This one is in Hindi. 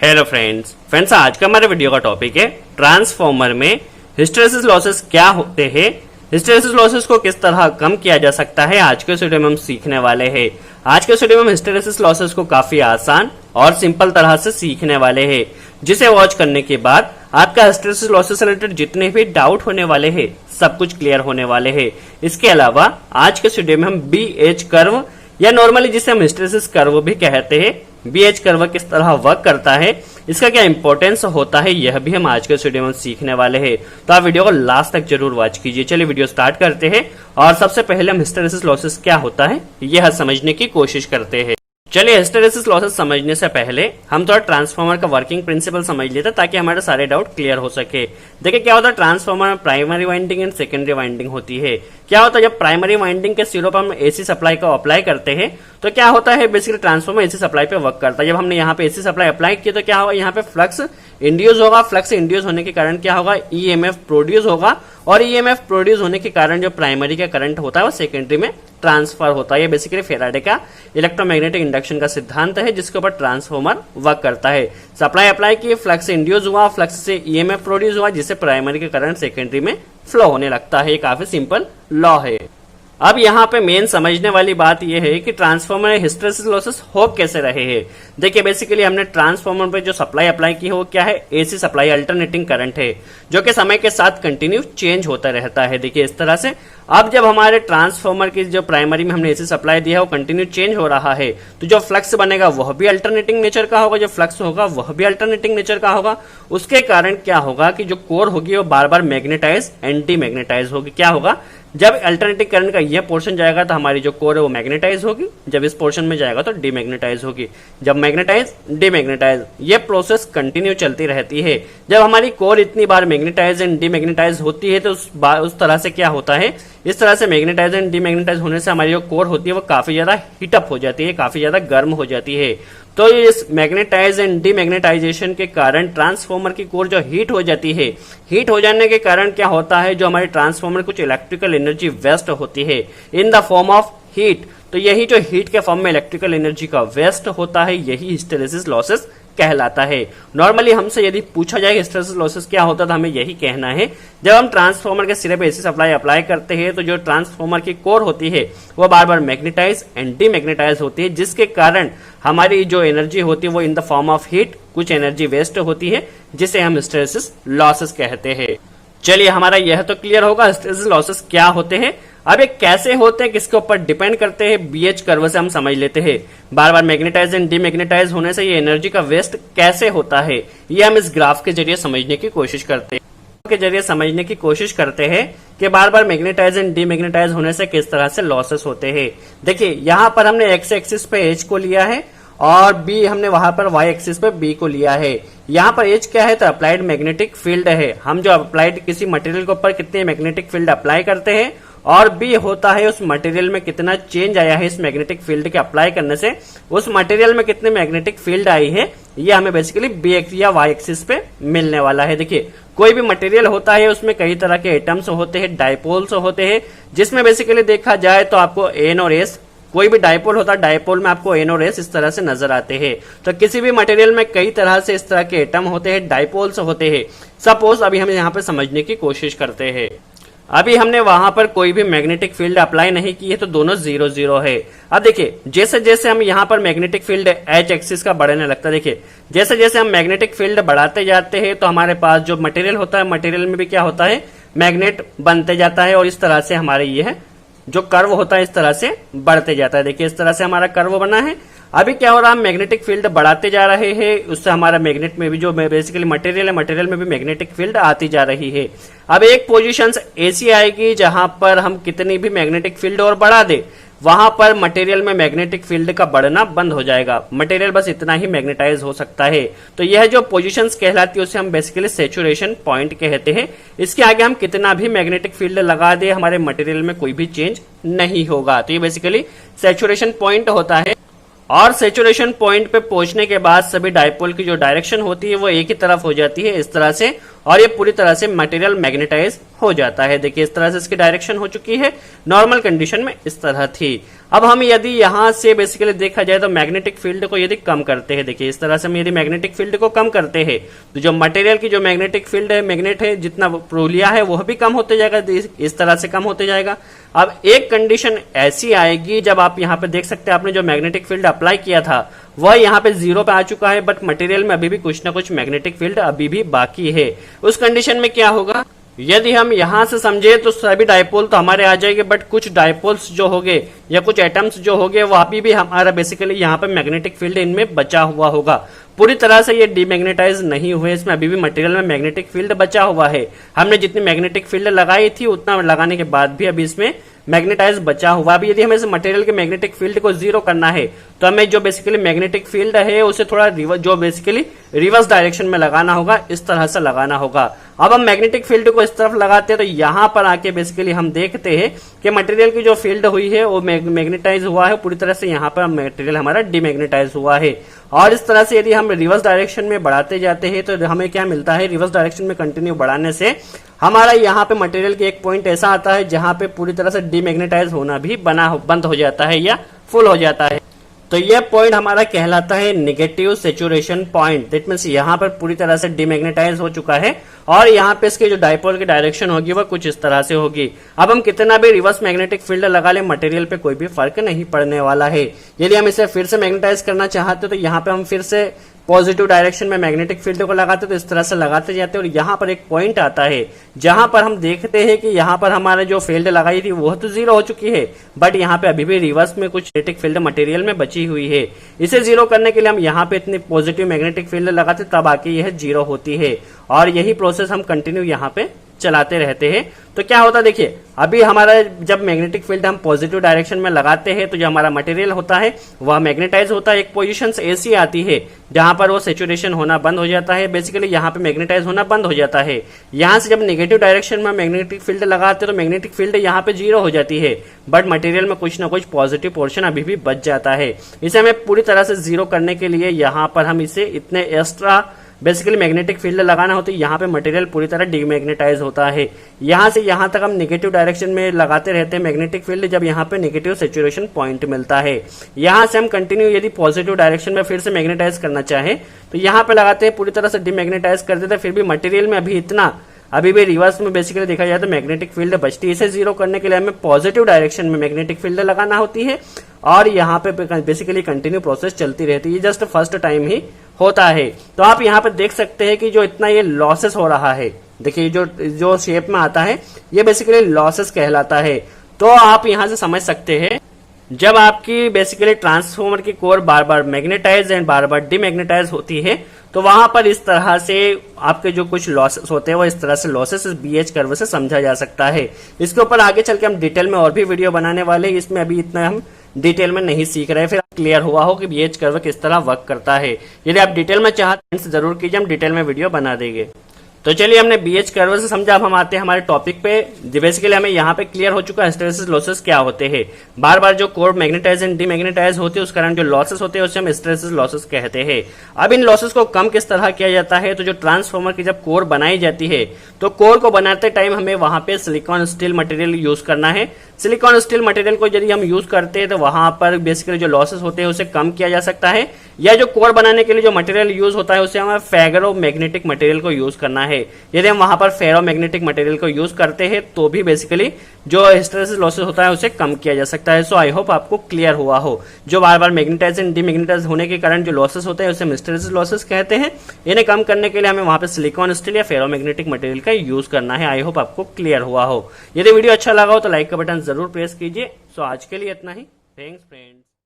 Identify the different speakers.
Speaker 1: हेलो फ्रेंड्स आज का हमारे वीडियो का टॉपिक है ट्रांसफॉर्मर में हिस्टैरिसीस लॉसेस क्या होते हैं, हिस्टैरिसीस लॉसेस को किस तरह कम किया जा सकता है। आज के वीडियो में हम सीखने वाले हैं। आज के वीडियो में हम हिस्टैरिसीस लॉसेस को काफी आसान और सिंपल तरह से सीखने वाले हैं, जिसे वॉच करने के बाद आपका हिस्टैरिसीस लॉसेस से रिलेटेड जितने भी डाउट होने वाले हैं सब कुछ क्लियर होने वाले हैं। इसके अलावा आज के वीडियो में हम BH कर्व या नॉर्मली जिसे हम हिस्टैरिसीस कर्व भी कहते हैं, BH कर्व किस तरह वर्क करता है, इसका क्या इंपॉर्टेंस होता है, यह भी हम आज के वीडियो में सीखने वाले हैं। तो आप वीडियो को लास्ट तक जरूर वॉच कीजिए। चलिए वीडियो स्टार्ट करते हैं और सबसे पहले हम हिस्टैरिसीस लॉसेस क्या होता है यह समझने की कोशिश करते हैं। चलिए हिस्टैरिसीस लॉसेस समझने से पहले हम थोड़ा ट्रांसफार्मर का वर्किंग प्रिंसिपल समझ लेते हैं ताकि हमारे सारे डाउट क्लियर हो सके। देखिए क्या होता है, ट्रांसफार्मर में primary winding and secondary winding होती है। क्या होता है, जब प्राइमरी वाइंडिंग के सिरों पर हम एसी सप्लाई को अप्लाई करते हैं तो क्या होता है, बेसिकली ट्रांसफार्मर एसी सप्लाई पे वर्क करता है। जब हमने यहाँ पे एसी सप्लाई अप्लाई किया तो क्या होगा, यहाँ पे फ्लक्स इंड्यूस होगा। फ्लक्स इंड्यूस होने के कारण क्या होगा, EMF प्रोड्यूस होगा और EMF प्रोड्यूस होने के कारण जो प्राइमरी का करंट होता है वो सेकेंडरी में ट्रांसफर होता है। ये बेसिकली फेराडे का इलेक्ट्रोमैग्नेटिक इंडक्शन का सिद्धांत है जिसके ऊपर ट्रांसफार्मर वर्क करता है। सप्लाई अप्लाई की, फ्लक्स इंड्यूस हुआ, फ्लक्स से EMF प्रोड्यूस हुआ जिससे प्राइमरी का करंट सेकेंडरी में फ्लो होने लगता है। ये काफी सिंपल लॉ है। अब यहाँ पे मेन समझने वाली बात यह है कि ट्रांसफार्मर में हिस्टैरिसीस लॉसेस हो कैसे रहे हैं। देखिए बेसिकली हमने ट्रांसफार्मर पे जो सप्लाई अप्लाई की है वो क्या है, AC सप्लाई, अल्टरनेटिंग करंट है जो कि समय के साथ कंटिन्यू चेंज होता रहता है। देखिए इस तरह से अब जब हमारे ट्रांसफार्मर की जो प्राइमरी में हमने AC सप्लाई दिया है वो कंटिन्यू चेंज हो रहा है तो जो फ्लक्स बनेगा वह भी अल्टरनेटिंग नेचर का होगा, जो फ्लक्स होगा वह भी अल्टरनेटिंग नेचर का होगा। उसके कारण क्या होगा कि जो कोर होगी वो बार बार मैग्नेटाइज एंटी मैग्नेटाइज होगी। क्या होगा, जब अल्टरनेटिंग करंट का यह पोर्शन जाएगा तो हमारी जो कोर है वो मैग्नेटाइज होगी, जब इस पोर्शन में जाएगा तो डीमैग्नेटाइज होगी, जब मैग्नेटाइज डीमैग्नेटाइज, ये प्रोसेस कंटिन्यू चलती रहती है। जब हमारी कोर इतनी बार मैग्नेटाइज एंड डीमैग्नेटाइज होती है तो उस तरह से क्या होता है, इस तरह से मैग्नेटाइज एंड डीमैग्नेटाइज होने से हमारी जो कोर होती है वो काफी ज्यादा हीटअप हो जाती है, काफी ज्यादा गर्म हो जाती है। तो इस मैग्नेटाइज एंड डीमैग्नेटाइजेशन के कारण ट्रांसफार्मर की कोर जो हीट हो जाती है, हीट हो जाने के कारण क्या होता है, जो हमारे ट्रांसफार्मर कुछ इलेक्ट्रिकल एनर्जी वेस्ट होती है in the form of heat. तो यही जो हीट के फॉर्म में इलेक्ट्रिकल एनर्जी का वेस्ट होता है यही हिस्टैरिसीस लॉसेस कहलाता है। नॉर्मली हमसे यदि पूछा जाए हिस्टैरिसीस लॉसेस क्या होता है तो हमें यही कहना है, जब हम ट्रांसफार्मर के सिरे पे AC सप्लाई अप्लाई करते हैं तो जो ट्रांसफार्मर की कोर होती है वो बार बार मैग्नेटाइज एंड डीमैग्नेटाइज होती है, जिसके कारण हमारी जो एनर्जी होती है वो in the form of heat, कुछ एनर्जी वेस्ट होती है जिसे हम हिस्टैरिसीस लॉसेस कहते हैं। चलिए हमारा यह तो क्लियर होगा हिस्टैरिसीस लॉसेस क्या होते हैं। अब ये कैसे होते हैं, किसके ऊपर डिपेंड करते हैं, BH कर्व से हम समझ लेते हैं। बार बार मैग्नेटाइज एंड डीमैग्नेटाइज होने से ये एनर्जी का वेस्ट कैसे होता है ये हम इस ग्राफ के जरिए समझने की कोशिश करते हैं कि बार बार मैग्नेटाइज एंड डीमैग्नेटाइज होने से किस तरह से लॉसेस होते हैं। देखिए यहाँ पर हमने X एक्सिस पे H को लिया है और B हमने वहां पर Y एक्सिस पे B को लिया है। यहाँ पर H क्या है, तो अप्लाइड मैग्नेटिक फील्ड है। हम जो अप्लाइड किसी मटेरियल के ऊपर कितने मैग्नेटिक फील्ड अप्लाई करते हैं, और B होता है उस मटेरियल में कितना चेंज आया है इस मैग्नेटिक फील्ड के अप्लाई करने से, उस मटेरियल में कितने मैग्नेटिक फील्ड आई है ये हमें बेसिकली B या Y एक्सिस पे मिलने वाला है। देखिए कोई भी मटेरियल होता है उसमें कई तरह के एटम्स होते हैं, डायपोल्स होते हैं, जिसमें बेसिकली देखा जाए तो आपको N और S, कोई भी डायपोल होता है, डायपोल में आपको N और S इस तरह से नजर आते हैं। तो किसी भी मटेरियल में कई तरह से इस तरह के एटम होते हैं, डायपोल्स होते हैं। सपोज अभी हम यहाँ पे समझने की कोशिश करते हैं, अभी हमने वहां पर कोई भी मैग्नेटिक फील्ड अप्लाई नहीं की है तो दोनों 0-0 है। अब देखिए जैसे जैसे हम यहाँ पर मैग्नेटिक फील्ड H एक्सिस का बढ़ने लगता है, देखिए जैसे जैसे हम मैग्नेटिक फील्ड बढ़ाते जाते हैं तो हमारे पास जो मटेरियल होता है, मटेरियल में भी क्या होता है, मैग्नेट बनते जाता है और इस तरह से हमारे ये जो कर्व होता है इस तरह से बढ़ते जाता है। देखिए इस तरह से हमारा कर्व बना है। अभी क्या हो रहा है, हम मैग्नेटिक फील्ड बढ़ाते जा रहे हैं, उससे हमारा मैग्नेट में भी जो बेसिकली मटेरियल है, मटेरियल में भी मैग्नेटिक फील्ड आती जा रही है। अब एक पोजीशन ऐसी आएगी जहां पर हम कितनी भी मैग्नेटिक फील्ड और बढ़ा दे, वहां पर मटेरियल में मैग्नेटिक फील्ड का बढ़ना बंद हो जाएगा, मटेरियल बस इतना ही मैग्नेटाइज हो सकता है। तो यह जो पोजीशंस कहलाती है उसे हम बेसिकली सैचुरेशन पॉइंट कहते हैं। इसके आगे हम कितना भी मैग्नेटिक फील्ड लगा दे हमारे मटेरियल में कोई भी चेंज नहीं होगा। तो ये बेसिकली सैचुरेशन पॉइंट होता है। और सैचुरेशन पॉइंट पे पहुंचने के बाद सभी डायपोल की जो डायरेक्शन होती है वो एक ही तरफ हो जाती है इस तरह से, और ये पूरी तरह से मटेरियल मैग्नेटाइज हो जाता है। देखिए इस तरह से इसकी डायरेक्शन हो चुकी है, नॉर्मल कंडीशन में इस तरह थी। अब हम यदि यहां से बेसिकली देखा जाए तो मैग्नेटिक फील्ड को यदि कम करते हैं, देखिए इस तरह से हम यदि मैग्नेटिक फील्ड को कम करते हैं तो जो मटेरियल की जो मैग्नेटिक फील्ड है, मैग्नेट है, जितना पोल लिया है वह भी कम होते जाएगा, इस तरह से कम होते जाएगा। अब एक कंडीशन ऐसी आएगी जब आप यहाँ पे देख सकते हैं आपने जो मैग्नेटिक फील्ड अप्लाई किया था वह यहाँ पे 0 पे आ चुका है, बट मटेरियल में अभी भी कुछ ना कुछ मैग्नेटिक फील्ड अभी भी बाकी है। उस कंडीशन में क्या होगा, यदि हम यहां से समझे तो सभी डायपोल तो हमारे आ जाएंगे, बट कुछ डायपोल्स जो होंगे या कुछ एटम्स जो होंगे वो अभी भी हमारा बेसिकली यहाँ पे मैग्नेटिक फील्ड इनमें बचा हुआ होगा। पूरी तरह से ये डीमैग्नेटाइज नहीं हुए, इसमें अभी भी मटेरियल में मैग्नेटिक फील्ड बचा हुआ है। हमने जितनी मैग्नेटिक फील्ड लगाई थी उतना लगाने के बाद भी अभी इसमें मैग्नेटाइज बचा हुआ। अभी यदि हमें इस मटेरियल के मैग्नेटिक फील्ड को 0 करना है तो हमें जो बेसिकली मैग्नेटिक फील्ड है उसे थोड़ा जो बेसिकली रिवर्स डायरेक्शन में लगाना होगा, इस तरह से लगाना होगा। अब हम मैग्नेटिक फील्ड को इस तरफ लगाते हैं तो यहां पर आके बेसिकली हम देखते हैं कि मटेरियल की जो फील्ड हुई है वो मैग्नेटाइज हुआ है, पूरी तरह से यहाँ पर मटेरियल हमारा डीमैग्नेटाइज हुआ है। और इस तरह से यदि हम रिवर्स डायरेक्शन में बढ़ाते जाते हैं तो हमें क्या मिलता है, रिवर्स डायरेक्शन में कंटिन्यू बढ़ाने से हमारा यहाँ पे मटेरियल के एक पॉइंट ऐसा आता है जहां पे पूरी तरह से डीमैग्नेटाइज होना भी बंद हो जाता है या फुल हो जाता है। तो यह पॉइंट हमारा कहलाता है negative saturation point. That means यहाँ पर पूरी तरह से डीमैग्नेटाइज हो चुका है और यहाँ पे इसके जो डायपोल की डायरेक्शन होगी वह कुछ इस तरह से होगी। अब हम कितना भी रिवर्स मैग्नेटिक फील्ड लगा ले मटेरियल पे कोई भी फर्क नहीं पड़ने वाला है। यदि हम इसे फिर से मैग्नेटाइज करना चाहते तो यहाँ पे हम फिर से पॉजिटिव डायरेक्शन में मैग्नेटिक फील्ड को लगाते तो इस तरह से लगाते जाते और यहाँ पर एक पॉइंट आता है जहां पर हम देखते हैं कि यहाँ पर हमारे जो फील्ड लगाई थी वह तो 0 हो चुकी है, बट यहाँ पे अभी भी रिवर्स में कुछ मैग्नेटिक फील्ड मटेरियल में बची हुई है। इसे 0 करने के लिए हम यहाँ पे इतनी पॉजिटिव मैग्नेटिक फील्ड लगाते तब आके यह 0 होती है और यही प्रोसेस हम कंटिन्यू यहाँ पे चलाते रहते हैं। तो क्या होता है, देखिए अभी हमारा जब मैग्नेटिक फील्ड हम पॉजिटिव डायरेक्शन में लगाते हैं तो जो हमारा मटेरियल होता है वह मैग्नेटाइज होता है। एक पोजीशन ऐसी आती है जहां पर वो सैचुरेशन होना बंद हो जाता है, बेसिकली यहाँ पे मैग्नेटाइज होना बंद हो जाता है। यहां से जब नेगेटिव डायरेक्शन में मैग्नेटिक फील्ड लगाते हैं तो मैग्नेटिक फील्ड यहाँ पे 0 हो जाती है, बट मटेरियल में कुछ ना कुछ पॉजिटिव पोर्शन अभी भी बच जाता है। इसे हमें पूरी तरह से 0 करने के लिए यहाँ पर हम इसे इतने एक्स्ट्रा बेसिकली मैग्नेटिक फील्ड लगाना होता है। यहाँ पे मटेरियल पूरी तरह डीमैग्नेटाइज होता है। यहाँ से यहाँ तक हम नेगेटिव डायरेक्शन में लगाते रहते हैं मैग्नेटिक फील्ड, जब यहाँ पे नेगेटिव सैचुरेशन पॉइंट मिलता है। यहाँ से हम कंटिन्यू यदि पॉजिटिव डायरेक्शन में फिर से मैग्नेटाइज करना चाहे तो यहाँ पे लगाते हैं, पूरी तरह से डीमैग्नेटाइज कर देते हैं, फिर भी मटेरियल में अभी भी रिवर्स में बेसिकली देखा जाए तो मैग्नेटिक फील्ड बचती है। इसे 0 करने के लिए हमें पॉजिटिव डायरेक्शन में मैग्नेटिक फील्ड लगाना होती है और यहाँ पे बेसिकली कंटिन्यू प्रोसेस चलती रहती है। जस्ट फर्स्ट टाइम ही होता है। तो आप यहाँ पे देख सकते हैं कि जो इतना ये लॉसेस हो रहा है, देखिए जो शेप में आता है ये बेसिकली लॉसेस कहलाता है। तो आप यहाँ से समझ सकते हैं जब आपकी बेसिकली ट्रांसफॉर्मर की कोर बार बार मैग्नेटाइज एंड बार बार डीमैग्नेटाइज होती है तो वहां पर इस तरह से आपके जो कुछ लॉसेस होते हैं वो इस तरह से लॉसेस बीएच कर्व से समझा जा सकता है। इसके ऊपर आगे चल के हम डिटेल में और भी वीडियो बनाने वाले हैं, इसमें अभी इतना हम डिटेल में नहीं सीख रहे, फिर क्लियर हुआ हो कि बीएच कर्व किस तरह वर्क करता है। यदि आप डिटेल में चाहते हैं जरूर कीजिए, हम डिटेल में वीडियो बना देंगे। तो चलिए हमने बीएच कर्व से समझा, अब हम आते हैं हमारे टॉपिक पे। बेसिकली हमें यहाँ पे क्लियर हो चुका है हिस्टैरिसीस लॉसेस क्या होते हैं। बार बार जो कोर मैग्नेटाइज एंड डीमैग्नेटाइज होते हैं उस कारण जो लॉसेस होते हैं उसे हम हिस्टैरिसीस लॉसेस कहते हैं। अब इन लॉसेस को कम किस तरह किया जाता है, तो जो ट्रांसफॉर्मर की जब कोर बनाई जाती है तो कोर को बनाते टाइम हमें वहां पे सिलिकॉन स्टील मटेरियल यूज करना है। सिलिकॉन स्टील मटेरियल को यदि हम यूज करते हैं तो वहां पर बेसिकली जो लॉसेस होते हैं उसे कम किया जा सकता है, या जो कोर बनाने के लिए जो मटेरियल यूज होता है उसे हमें फेरो मैग्नेटिक मटेरियल को यूज करना है। यदि हम वहां पर फेरो मैग्नेटिक मटेरियल को यूज करते हैं तो भी बेसिकली जो हिस्टैरिसीस लॉसेस होता है उसे कम किया जा सकता है। सो आई होप आपको क्लियर हुआ हो। जो बार बार मैग्नेटाइज एंड डीमैग्नेटाइज होने के कारण जो लॉसेस होते हैं उसे हिस्टैरिसीस लॉसेस कहते हैं। इन्हें कम करने के लिए हमें वहां पर सिलिकॉन स्टील या फेरो मैग्नेटिक मटेरियल का यूज करना है। आई होप आपको क्लियर हुआ हो। यदि वीडियो अच्छा लगा हो तो लाइक का बटन जरूर प्रेस कीजिए। सो आज के लिए इतना ही। Thanks friends.